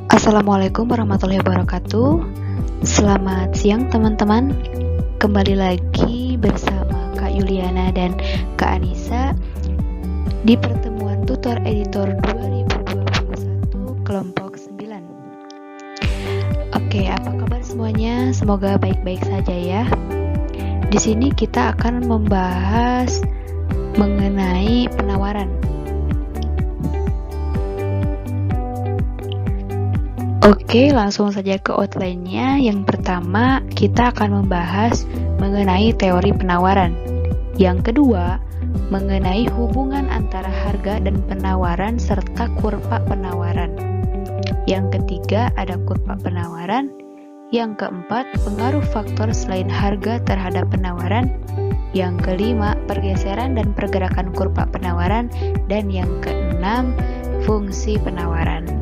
Assalamualaikum warahmatullahi wabarakatuh. Selamat siang teman-teman. Kembali lagi bersama Kak Yuliana dan Kak Anissa di pertemuan tutor editor 2021 kelompok 9. Oke, apa kabar semuanya? Semoga baik-baik saja ya. Di sini kita akan membahas mengenai penawaran. Oke, langsung saja ke outline-nya. Yang pertama, kita akan membahas mengenai teori penawaran. Yang kedua, mengenai hubungan antara harga dan penawaran serta kurva penawaran. Yang ketiga, ada kurva penawaran. Yang keempat, pengaruh faktor selain harga terhadap penawaran. Yang kelima, pergeseran dan pergerakan kurva penawaran. Dan yang keenam, fungsi penawaran.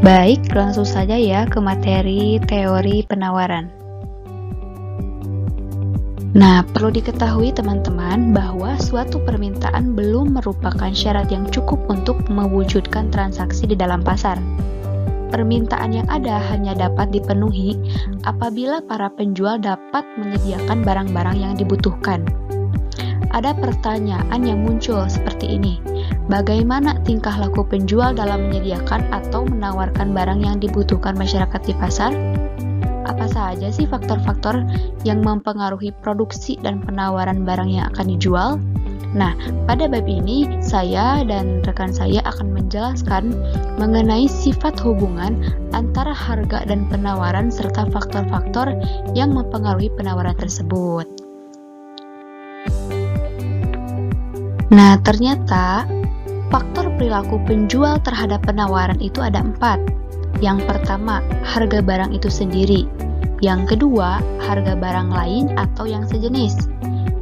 Baik, langsung saja ya ke materi teori penawaran. Nah, perlu diketahui teman-teman bahwa suatu permintaan belum merupakan syarat yang cukup untuk mewujudkan transaksi di dalam pasar. Permintaan yang ada hanya dapat dipenuhi apabila para penjual dapat menyediakan barang-barang yang dibutuhkan. Ada pertanyaan yang muncul seperti ini. Bagaimana tingkah laku penjual dalam menyediakan atau menawarkan barang yang dibutuhkan masyarakat di pasar? Apa saja sih faktor-faktor yang mempengaruhi produksi dan penawaran barang yang akan dijual? Nah, pada bab ini saya dan rekan saya akan menjelaskan mengenai sifat hubungan antara harga dan penawaran serta faktor-faktor yang mempengaruhi penawaran tersebut. Nah, ternyata faktor perilaku penjual terhadap penawaran itu ada 4. Yang pertama, harga barang itu sendiri. Yang kedua, harga barang lain atau yang sejenis.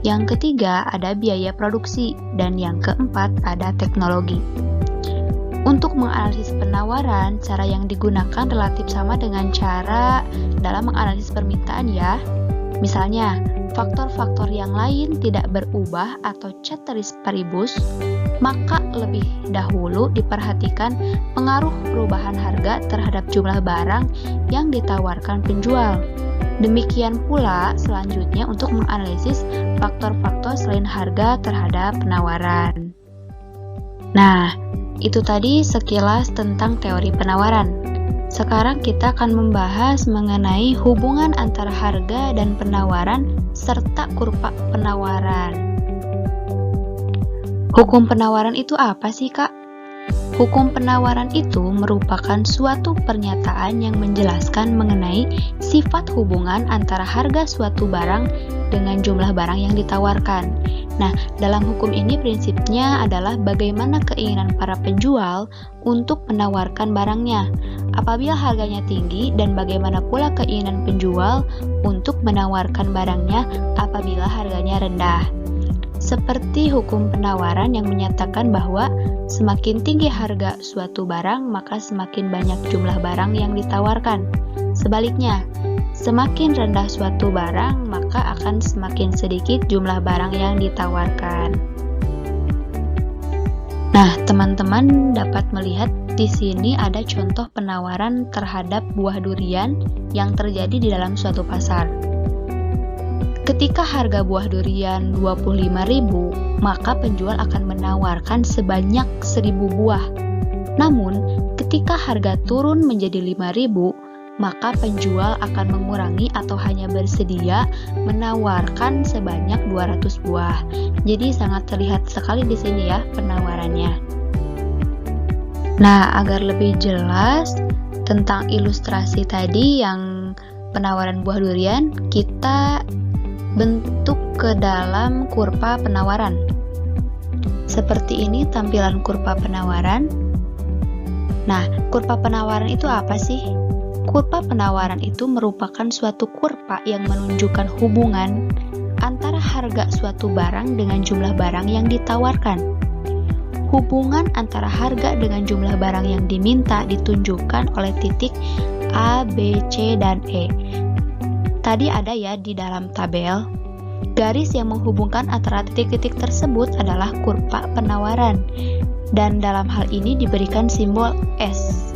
Yang ketiga, ada biaya produksi. Dan yang keempat, ada teknologi. Untuk menganalisis penawaran, cara yang digunakan relatif sama dengan cara dalam menganalisis permintaan ya. Misalnya, faktor-faktor yang lain tidak berubah atau ceteris paribus, maka lebih dahulu diperhatikan pengaruh perubahan harga terhadap jumlah barang yang ditawarkan penjual. Demikian pula selanjutnya untuk menganalisis faktor-faktor selain harga terhadap penawaran. Nah, itu tadi sekilas tentang teori penawaran. Sekarang kita akan membahas mengenai hubungan antara harga dan penawaran serta kurva penawaran. Hukum penawaran itu apa sih, Kak? Hukum penawaran itu merupakan suatu pernyataan yang menjelaskan mengenai sifat hubungan antara harga suatu barang dengan jumlah barang yang ditawarkan. Nah, dalam hukum ini prinsipnya adalah bagaimana keinginan para penjual untuk menawarkan barangnya apabila harganya tinggi dan bagaimana pula keinginan penjual untuk menawarkan barangnya apabila harganya rendah. Seperti hukum penawaran yang menyatakan bahwa semakin tinggi harga suatu barang, maka semakin banyak jumlah barang yang ditawarkan. Sebaliknya, semakin rendah suatu barang, maka akan semakin sedikit jumlah barang yang ditawarkan. Nah, teman-teman dapat melihat di sini ada contoh penawaran terhadap buah durian yang terjadi di dalam suatu pasar. Ketika harga buah durian 25.000, maka penjual akan menawarkan sebanyak 1.000 buah. Namun, ketika harga turun menjadi 5.000, maka penjual akan mengurangi atau hanya bersedia menawarkan sebanyak 200 buah. Jadi sangat terlihat sekali di sini ya penawarannya. Nah, agar lebih jelas tentang ilustrasi tadi yang penawaran buah durian, kita bentuk ke dalam kurva penawaran. Seperti ini tampilan kurva penawaran. Nah, kurva penawaran itu apa sih? Kurva penawaran itu merupakan suatu kurva yang menunjukkan hubungan antara harga suatu barang dengan jumlah barang yang ditawarkan. Hubungan antara harga dengan jumlah barang yang diminta ditunjukkan oleh titik A, B, C, dan E. Tadi ada ya di dalam tabel. Garis yang menghubungkan antara titik-titik tersebut adalah kurva penawaran. Dan dalam hal ini diberikan simbol S.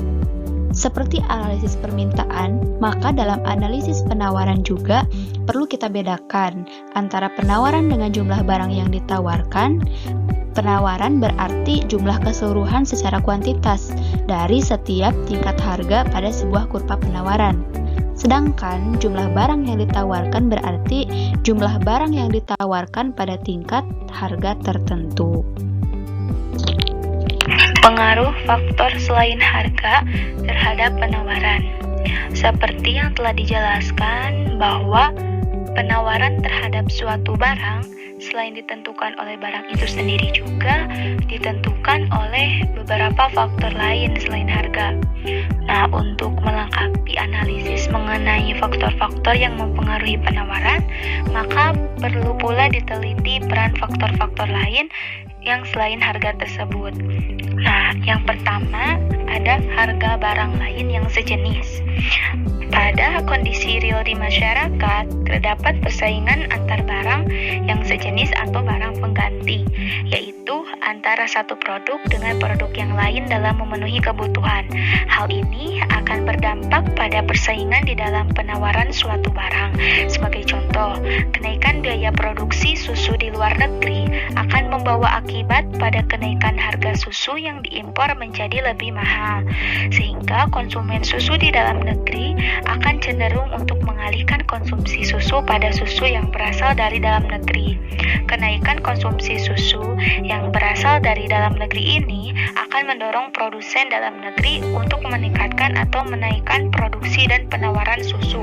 Seperti analisis permintaan, maka dalam analisis penawaran juga perlu kita bedakan antara penawaran dengan jumlah barang yang ditawarkan. Penawaran berarti jumlah keseluruhan secara kuantitas dari setiap tingkat harga pada sebuah kurva penawaran. Sedangkan jumlah barang yang ditawarkan berarti jumlah barang yang ditawarkan pada tingkat harga tertentu. Pengaruh faktor selain harga terhadap penawaran. Seperti yang telah dijelaskan bahwa penawaran terhadap suatu barang selain ditentukan oleh barang itu sendiri juga ditentukan oleh beberapa faktor lain selain harga. Nah, untuk melengkapi analisis mengenai faktor-faktor yang mempengaruhi penawaran, maka perlu pula diteliti peran faktor-faktor lain yang selain harga tersebut. Nah, yang pertama ada harga barang lain yang sejenis. Pada kondisi real di masyarakat, terdapat persaingan antar barang yang sejenis atau barang pengganti, yaitu antara satu produk dengan produk yang lain dalam memenuhi kebutuhan. Hal ini akan berdampak pada persaingan di dalam penawaran suatu barang. Sebagai contoh, kenaikan biaya produksi susu di luar negeri akan membawa akibat pada kenaikan harga susu yang diimpor menjadi lebih mahal, sehingga konsumen susu di dalam negeri akan cenderung untuk mengalihkan konsumsi susu pada susu yang berasal dari dalam negeri. Kenaikan konsumsi susu yang berasal dari dalam negeri ini akan mendorong produsen dalam negeri untuk meningkatkan atau menaikkan produksi dan penawaran susu.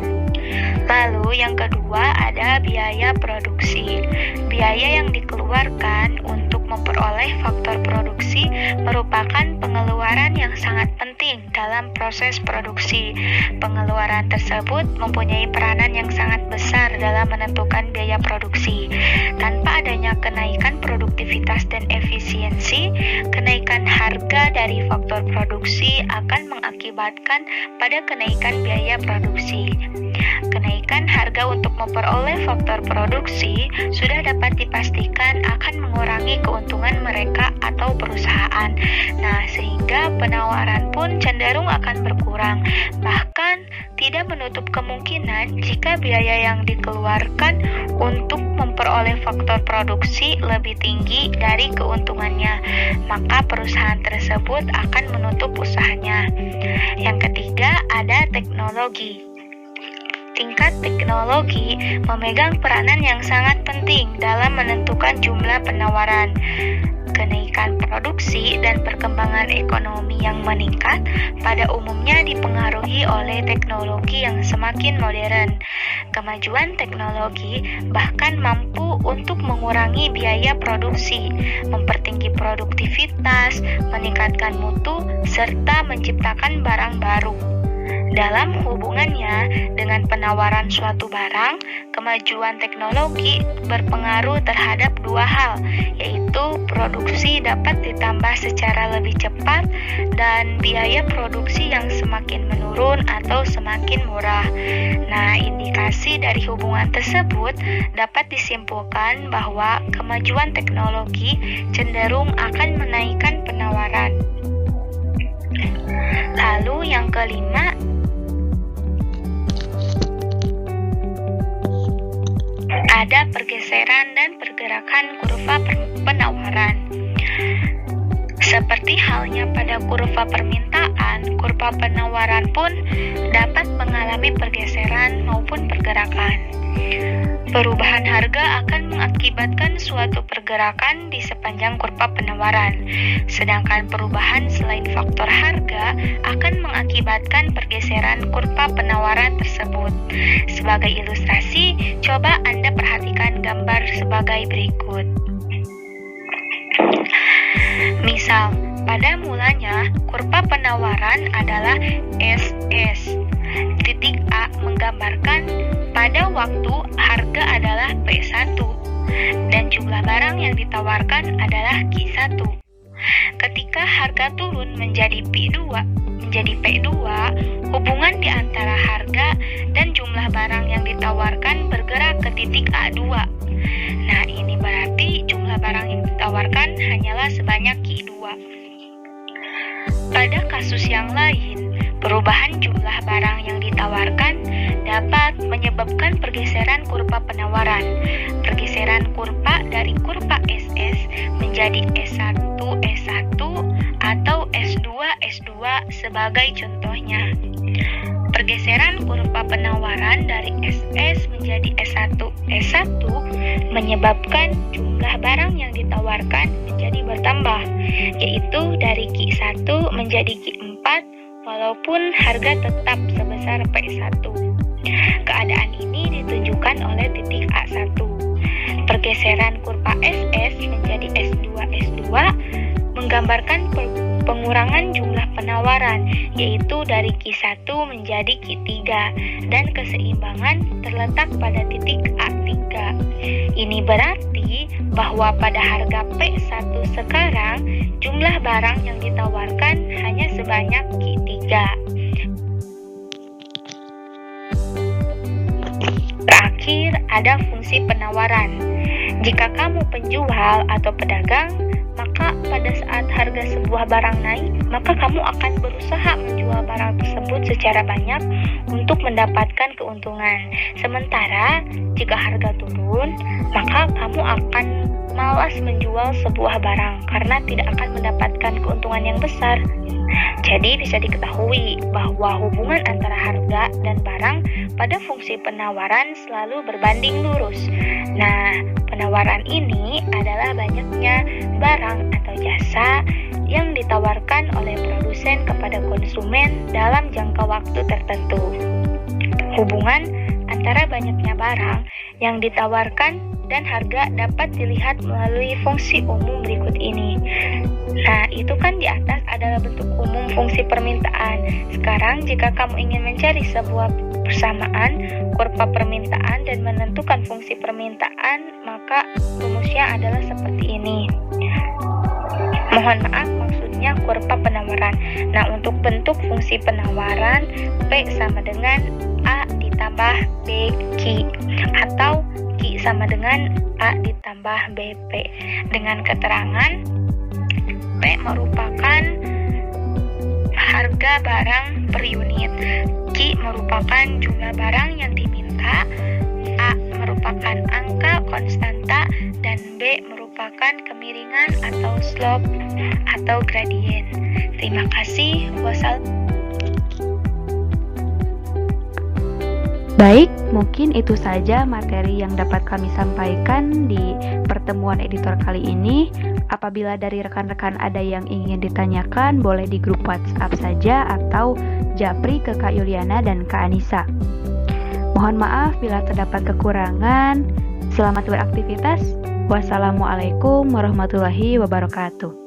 Lalu yang kedua ada biaya produksi. Biaya yang dikeluarkan untuk memperoleh faktor produksi merupakan pengeluaran yang sangat penting dalam proses produksi. Pengeluaran tersebut mempunyai peranan yang sangat besar dalam menentukan biaya produksi. Tanpa adanya kenaikan produktivitas dan efisiensi, kenaikan harga dari faktor produksi akan mengakibatkan pada kenaikan biaya produksi. Kenaikan harga untuk memperoleh faktor produksi sudah dapat dipastikan akan mengurangi keuntungan mereka atau perusahaan. Nah, sehingga penawaran pun cenderung akan berkurang. Bahkan tidak menutup kemungkinan jika biaya yang dikeluarkan untuk memperoleh faktor produksi lebih tinggi dari keuntungannya, maka perusahaan tersebut akan menutup usahanya. Yang ketiga ada teknologi. Tingkat teknologi memegang peranan yang sangat penting dalam menentukan jumlah penawaran. Kenaikan produksi dan perkembangan ekonomi yang meningkat pada umumnya dipengaruhi oleh teknologi yang semakin modern. Kemajuan teknologi bahkan mampu untuk mengurangi biaya produksi, mempertinggi produktivitas, meningkatkan mutu, serta menciptakan barang baru. Dalam hubungannya dengan penawaran suatu barang, kemajuan teknologi berpengaruh terhadap dua hal, yaitu produksi dapat ditambah secara lebih cepat dan biaya produksi yang semakin menurun atau semakin murah. Nah, indikasi dari hubungan tersebut dapat disimpulkan bahwa kemajuan teknologi cenderung akan menaikkan penawaran. Lalu yang kelima, ada pergeseran dan pergerakan kurva penawaran. Seperti halnya pada kurva permintaan, kurva penawaran pun dapat mengalami pergeseran maupun pergerakan. Perubahan harga akan mengakibatkan suatu pergerakan di sepanjang kurva penawaran, sedangkan perubahan selain faktor harga akan mengakibatkan pergeseran kurva penawaran tersebut. Sebagai ilustrasi, coba Anda perhatikan gambar sebagai berikut. Misal, pada mulanya kurva penawaran adalah SS. Titik A menggambarkan pada waktu harga adalah P1 dan jumlah barang yang ditawarkan adalah Q1. Ketika harga turun menjadi P2, hubungan di antara harga dan jumlah barang yang ditawarkan bergerak ke titik A2. Nah, ini berarti jumlah barang yang ditawarkan hanyalah sebanyak Q2. Pada kasus yang lain, Perubahan jumlah barang yang ditawarkan dapat menyebabkan pergeseran kurva penawaran. Pergeseran kurva dari kurva SS menjadi S1, S1 atau S2, S2 sebagai contohnya. Pergeseran kurva penawaran dari SS menjadi S1, S1 menyebabkan jumlah barang yang ditawarkan menjadi bertambah, yaitu dari Q1 menjadi Q4 walaupun harga tetap sebesar P1. Keadaan ini ditunjukkan oleh titik A1. Pergeseran kurva SS menjadi S2, S2 menggambarkan pengurangan jumlah penawaran, yaitu dari Q1 menjadi Q3, dan keseimbangan terletak pada titik A3. Ini berarti bahwa pada harga P1 sekarang, jumlah barang yang ditawarkan hanya sebanyak Q3. Terakhir, ada fungsi penawaran. Jika kamu penjual atau pedagang, maka pada saat harga sebuah barang naik, maka kamu akan berusaha menjual barang tersebut secara banyak untuk mendapatkan keuntungan. Sementara, jika harga turun, maka kamu akan malas menjual sebuah barang karena tidak akan mendapatkan keuntungan yang besar. Jadi bisa diketahui bahwa hubungan antara harga dan barang pada fungsi penawaran selalu berbanding lurus. Nah, penawaran ini adalah banyaknya barang atau jasa yang ditawarkan oleh produsen kepada konsumen dalam jangka waktu tertentu. Hubungan antara banyaknya barang yang ditawarkan dan harga dapat dilihat melalui fungsi umum berikut ini. Nah, itu kan di atas adalah bentuk umum fungsi permintaan. Sekarang, jika kamu ingin mencari sebuah persamaan kurva permintaan dan menentukan fungsi permintaan, maka rumusnya adalah seperti ini. Mohon maaf, maksudnya kurva penawaran. Nah, untuk bentuk fungsi penawaran, P sama dengan A ditambah B Q, atau Q sama dengan A ditambah BP. Dengan keterangan, P merupakan harga barang per unit, Q merupakan jumlah barang yang diminta, A merupakan angka konstanta, dan B merupakan kemiringan atau slope atau gradien. Terima kasih. Baik, mungkin itu saja materi yang dapat kami sampaikan di pertemuan editor kali ini. Apabila dari rekan-rekan ada yang ingin ditanyakan, boleh di grup WhatsApp saja atau japri ke Kak Yuliana dan Kak Anissa. Mohon maaf bila terdapat kekurangan. Selamat beraktivitas. Wassalamualaikum warahmatullahi wabarakatuh.